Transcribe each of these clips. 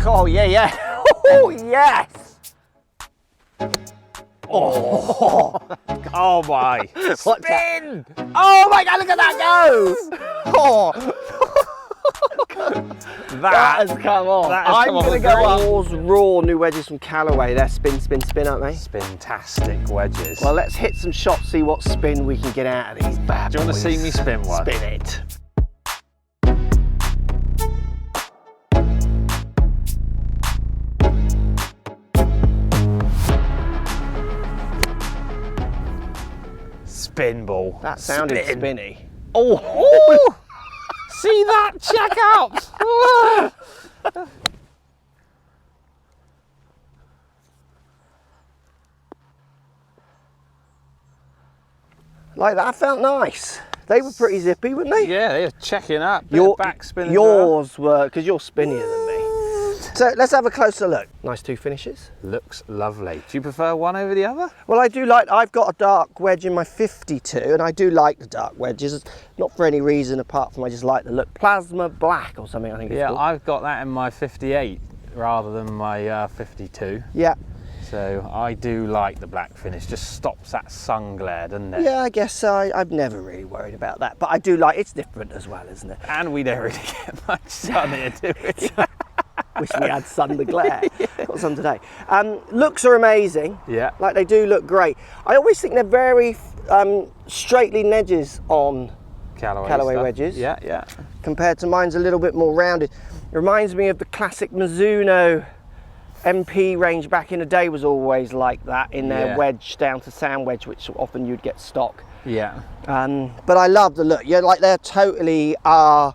Oh, yeah, yeah. Oh, yes. Oh, Oh my! what's Spin! that? Oh my God, look at that go. Oh, that has come on. that has I'm come off going to the go green. Raws Raw new wedges from Callaway. They're spin, spin, spin, aren't they? Spin-tastic wedges. Well, let's hit some shots, see what spin we can get out of these bad do you want to boys. see me spin one? Spin it. Spin ball. That sounded Spin. spinny. Oh, Ooh, see that? Check out. like that felt nice. They were pretty zippy, weren't they? Yeah, they're checking up. Bit of backspin as well. Yours were, because you're spinnier than me. So let's have a closer look. Nice two finishes. Looks lovely. Do you prefer one over the other? Well, I do like, I've got a dark wedge in my 52, and I do like the dark wedges, not for any reason apart from I just like the look. Plasma black or something, I think it's Yeah, called. I've got that in my 58 rather than my 52. Yeah. So I do like the black finish. Just stops that sun glare, doesn't it? Yeah, I guess so. I've never really worried about that, but I do like, it's different as well, isn't it? And we don't really get much sun here, do we? Wish we had sun to glare. Got some today. Looks are amazing. Yeah. Like they do look great. I always think they're very straight leading edges on Callaway stuff. wedges. Yeah, yeah. Compared to mine's a little bit more rounded. It reminds me of the classic Mizuno MP range back in the day was always like that in their Yeah. wedge down to sand wedge, which often you'd get stock. Yeah. But I love the look. Yeah, like they're totally are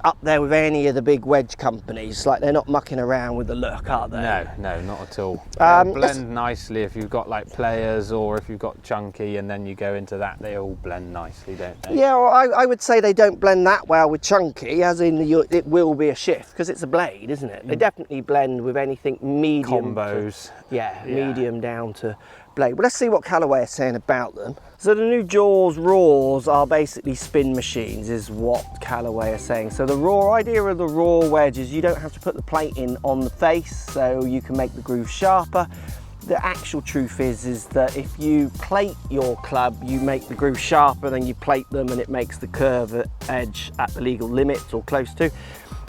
up there with any of the big wedge companies. Like they're not mucking around with the look, are they? No, no, not at all. Um, They'll blend nicely if you've got like players or if you've got chunky and then you go into that, they all blend nicely, don't they? Yeah, well, I would say they don't blend that well with chunky, as in it will be a shift because it's a blade, isn't it? They definitely blend with anything medium. Combos. Yeah, medium down to blade. Well, let's see what Callaway are saying about them. So the new Jaws Raws are basically spin machines is what Callaway are saying. So the raw idea of the raw wedge is you don't have to put the plate in on the face, so you can make the groove sharper. The actual truth is that if you plate your club, you make the groove sharper, then you plate them and it makes the curve edge at the legal limits or close to.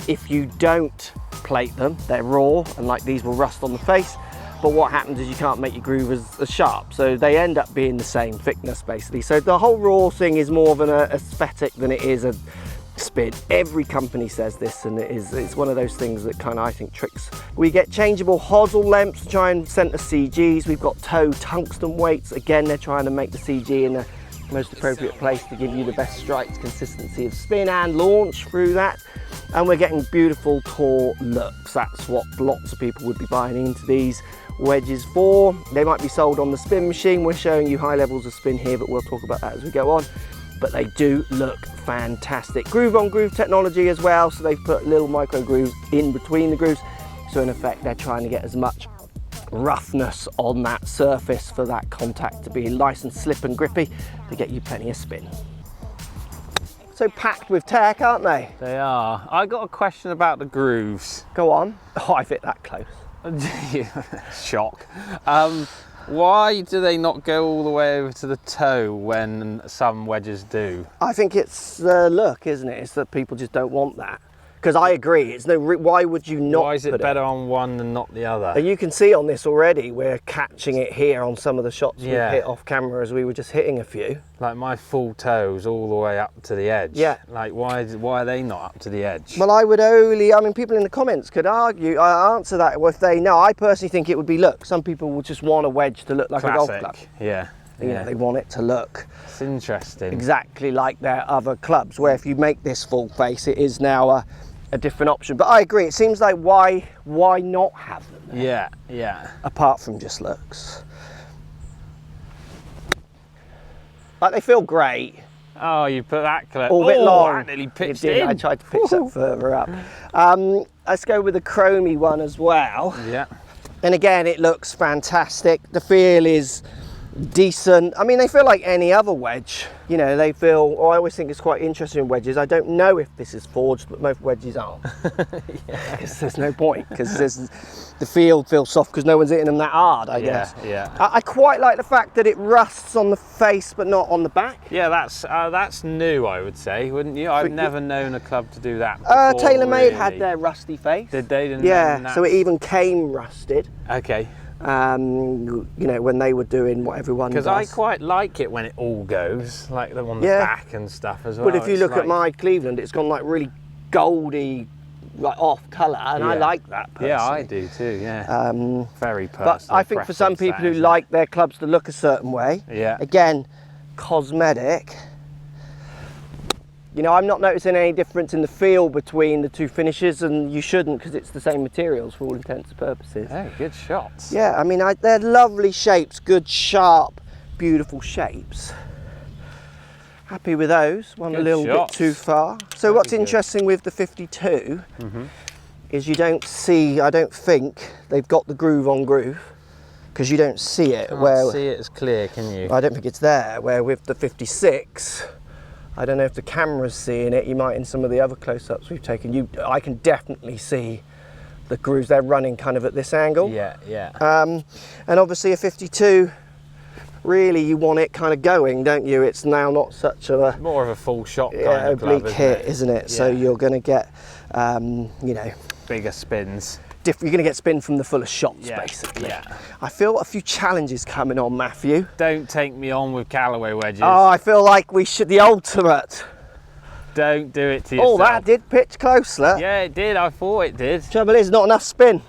If you don't plate them, they're raw and like these will rust on the face. But what happens is you can't make your groove as sharp, so they end up being the same thickness basically. So the whole raw thing is more of an aesthetic than it is a spin. Every company says this, and it's one of those things that kind of I think tricks. We get changeable hosel lengths to try and center CGs. We've got toe tungsten weights. Again, they're trying to make the CG in the most appropriate place to give you the best strikes, consistency of spin and launch through that. And we're getting beautiful taut looks. That's what lots of people would be buying into these wedges for. They might be sold on the spin machine. We're showing you high levels of spin here, but we'll talk about that as we go on. But they do look fantastic. Groove on groove technology as well, so they've put little micro grooves in between the grooves. So in effect, they're trying to get as much roughness on that surface for that contact to be nice and slip and grippy to get you plenty of spin. So packed with tech, aren't they? They are. I got a question about the grooves. Go on. Oh, I fit that close. Shock. Why do they not go all the way over to the toe when some wedges do? I think it's the look, isn't it? It's that people just don't want that. Because I agree, it's no. Why would you not? Why is it better on one than not the other? And you can see on this already, we're catching it here on some of the shots we Yeah. hit off camera as we were just hitting a few. Like my full toes all the way up to the edge. Yeah. Like why are they not up to the edge? Well, I would only, I mean, people in the comments could argue, answer that if they know. I personally think it would be look. Some people would just want a wedge to look like Classic. a golf club. Yeah. You know, they want it to look It's interesting. exactly like their other clubs, where if you make this full face, it is now a different option. But I agree, it seems like why not have them there? Yeah, yeah. Apart from just looks. Like they feel great. Oh, you put that clip. All bit long. That nearly It pitched did. in. I tried to pitch that further up. Let's go with the chromey one as well. Yeah. And again, it looks fantastic. The feel is decent. I mean, they feel like any other wedge. You know, they feel, or I always think it's quite interesting in wedges. I don't know if this is forged, but most wedges aren't. Because there's no point, because the field feels soft because no one's hitting them that hard, I guess. Yeah. I quite like the fact that it rusts on the face, but not on the back. Yeah, that's new, I would say, wouldn't you? I've never known a club to do that before, TaylorMade really. had their rusty face. Did they? Yeah, so it even came rusted. Okay. You know, when they were doing what everyone does. Because I quite like it when it all goes, like them on the back and stuff as well. But if you look at my Cleveland, it's gone like really goldy, like off colour, and I like that personally. Yeah, I do too, yeah. Very personal. But I think for some people who like their clubs to look a certain way, again, cosmetic, you know, I'm not noticing any difference in the feel between the two finishes, and you shouldn't, because it's the same materials for all intents and purposes. Oh, good shots. Yeah, I mean, they're lovely shapes, good, sharp, beautiful shapes. Happy with those. One Good a little shots. bit too far. So what's interesting with the 52 is you don't see, I don't think they've got the groove on groove, because you don't see it. Can't see it as clear, can you? I don't think it's there. Where with the 56, I don't know if the camera's seeing it. You might in some of the other close-ups we've taken. I can definitely see the grooves. They're running kind of at this angle. Yeah. And obviously a 52, really you want it kind of going, don't you? It's now not such a more of a full shot kind of oblique club, hit, isn't it? So you're going to get, you know, bigger spins. you're going to get spin from the fullest shots, basically. Yeah. I feel a few challenges coming on, Matthew. Don't take me on with Callaway wedges. Oh, I feel like we should, the ultimate. Don't do it to yourself. Oh, that did pitch closer. Yeah, it did. I thought it did. Trouble is, not enough spin.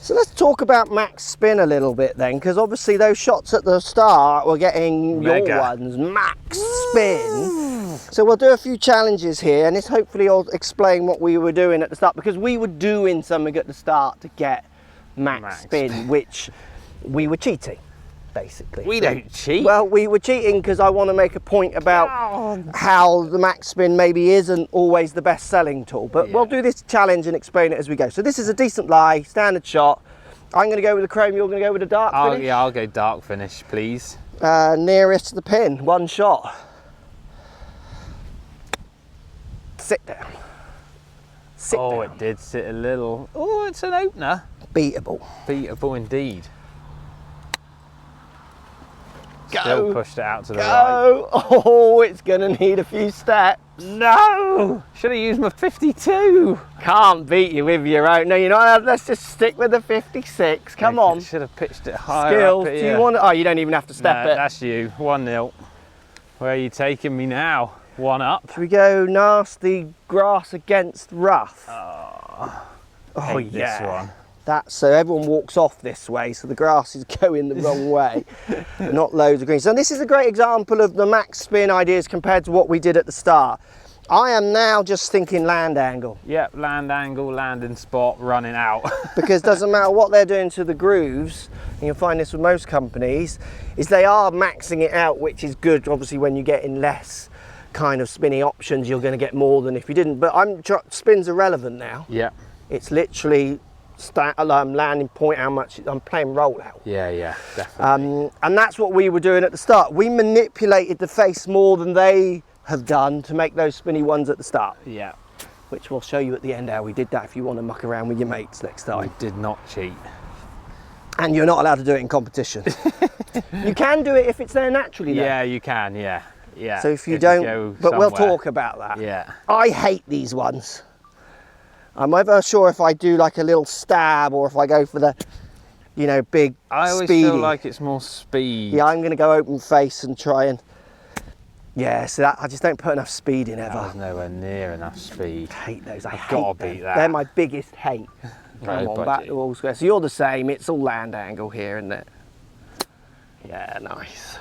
So let's talk about max spin a little bit then, because obviously those shots at the start were getting your ones max spin. So we'll do a few challenges here, and this hopefully will explain what we were doing at the start, because we were doing something at the start to get max spin, which we were cheating, basically. We don't cheat. Well, we were cheating because I want to make a point about how the max spin maybe isn't always the best selling tool, but we'll do this challenge and explain it as we go. So this is a decent lie, standard shot. I'm going to go with the chrome, you're going to go with the dark finish? Yeah, I'll go dark finish, please. Nearest to the pin, one shot. Sit down. Sit down. It did sit a little. Oh, it's an opener. Beatable. Beatable indeed. Go. Still pushed it out to the right. Oh, it's going to need a few steps. No! Should have used my 52. Can't beat you with your own. No, you know, let's just stick with the 56. Come on. Should have pitched it higher. Skills. Up Do you want to? Oh, you don't even have to step it. That's you. 1-0. Where are you taking me now? 1 up. Should we go nasty grass against rough? Oh yeah. This one. That's so everyone walks off this way, so the grass is going the wrong way. Not loads of green. So this is a great example of the max spin ideas compared to what we did at the start. I am now just thinking land angle. Yep, land angle, landing spot, running out. Because it doesn't matter what they're doing to the grooves, and you'll find this with most companies, is they are maxing it out, which is good. Obviously when you get in less kind of spinning options, you're going to get more than if you didn't. But spin's irrelevant now. Yeah. It's literally landing point, how much I'm playing rollout. Yeah, definitely. And that's what we were doing at the start. We manipulated the face more than they have done to make those spinny ones at the start. Yeah. Which we'll show you at the end how we did that if you want to muck around with your mates next time. We did not cheat. And you're not allowed to do it in competition. You can do it if it's there naturally though. Yeah, you can, yeah. So if you don't, but we'll talk about that. Yeah. I hate these ones. I'm never sure if I do like a little stab or if I go for the, you know, big I always speedy. feel like it's more speed. Yeah, I'm going to go open face and try and, yeah, so that, I just don't put enough speed in ever. There's nowhere near enough speed. I hate those, I hate gotta them. beat that. They're my biggest hate. Come on, budgie. back to all square. So you're the same, it's all land angle here, isn't it? Yeah, nice.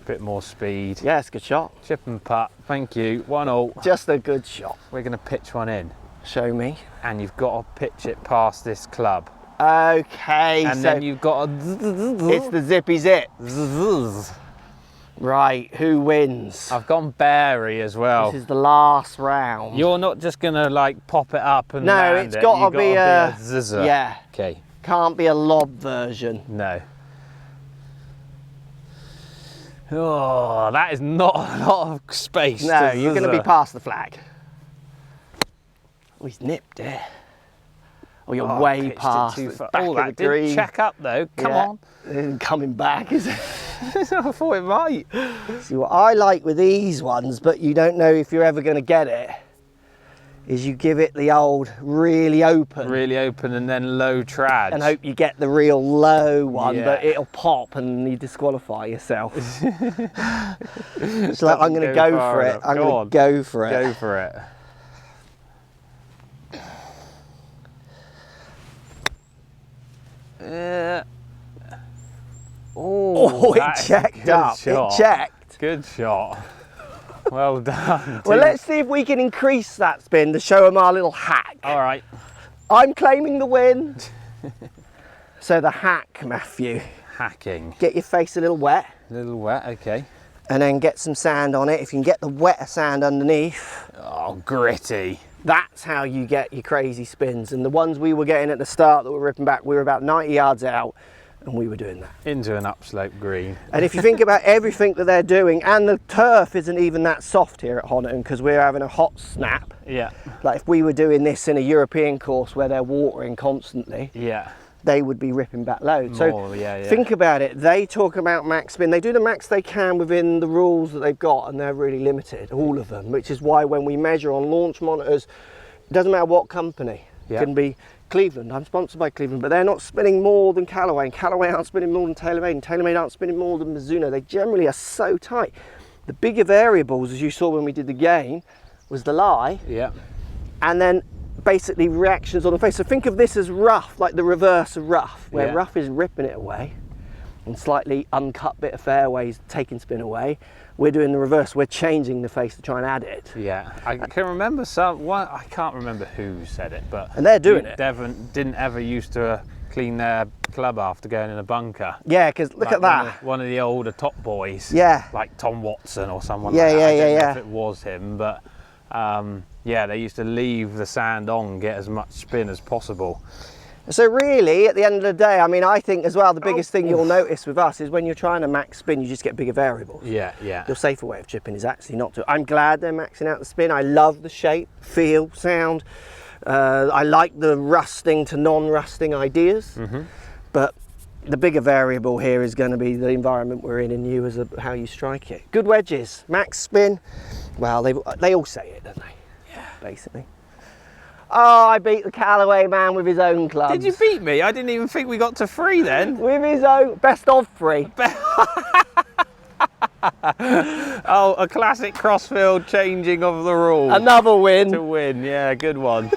Bit more speed. Yeah, it's a good shot. Chip and putt, thank you. 1-0. Just a good shot. We're going to pitch one in. Show me. And you've got to pitch it past this club. Okay, and so then you've got to... it's the zippy zip. Zzz. Right, who wins? I've gone Barry as well. This is the last round. You're not just going to like pop it up and land it's got to be a zizzer. Yeah. Okay. Can't be a lob version. No. Oh, that is not a lot of space. No, you're going to be past the flag. Oh, he's nipped it. Oh, you're way pitched it past too the far. back Oh, of that the did green. check up though. Come Yeah. on. It isn't coming back, is it? I thought it might. See, what I like with these ones, but you don't know if you're ever going to get it, is you give it the old really open. Really open and then low trad. And hope you get the real low one, Yeah. but it'll pop and you disqualify yourself. It's like, I'm going to go for it. I'm going to go for it. Go for it. Oh, it that is a checked good up. shot. It checked. Good shot. Well done. Well, let's see if we can increase that spin to show them our little hack. All right. I'm claiming the win. So the hack, Matthew. Hacking. Get your face a little wet. A little wet, okay. And then get some sand on it. If you can get the wetter sand underneath, Oh, gritty. that's how you get your crazy spins. And the ones we were getting at the start that were ripping back, we were about 90 yards out and we were doing that. Into an upslope green. And if you think about everything that they're doing, and the turf isn't even that soft here at Honiton because we're having a hot snap. Yeah. Like if we were doing this in a European course where they're watering constantly, Yeah. they would be ripping back loads. More, So yeah. think about it. They talk about max spin. They do the max they can within the rules that they've got, and they're really limited, all of them, which is why when we measure on launch monitors, it doesn't matter what company. Yeah. It can be Cleveland. I'm sponsored by Cleveland, but they're not spinning more than Callaway, and Callaway aren't spinning more than TaylorMade, and TaylorMade aren't spinning more than Mizuno. They generally are so tight. The bigger variables, as you saw when we did the game, was the lie, Yeah. and then basically reactions on the face. So think of this as rough, like the reverse of rough, where Yeah. rough is ripping it away and slightly uncut bit of fairways taking spin away. We're doing the reverse. We're changing the face to try and add it. Yeah. I can remember I can't remember who said it, but And they're doing it. Devon didn't ever used to clean their club after going in a bunker. Yeah, because look Like at that. One of the older top boys. Yeah. Like Tom Watson or someone Yeah, like that. yeah, I don't know yeah. if it was him, but yeah, they used to leave the sand on, get as much spin as possible. So really, at the end of the day, I mean, I think as well, the biggest thing you'll notice with us is when you're trying to max spin, you just get bigger variables. Yeah, yeah. Your safer way of chipping is actually not to. I'm glad they're maxing out the spin. I love the shape, feel, sound. I like the rusting to non-rusting ideas. But the bigger variable here is going to be the environment we're in and you as how you strike it. Good wedges, max spin. Well, they all say it, don't they? Yeah. Basically. Oh, I beat the Callaway man with his own clubs. Did you beat me? I didn't even think we got to 3 then. With his own, best of 3. Oh, a classic Crossfield changing of the rules Another win. to win. Yeah, good one.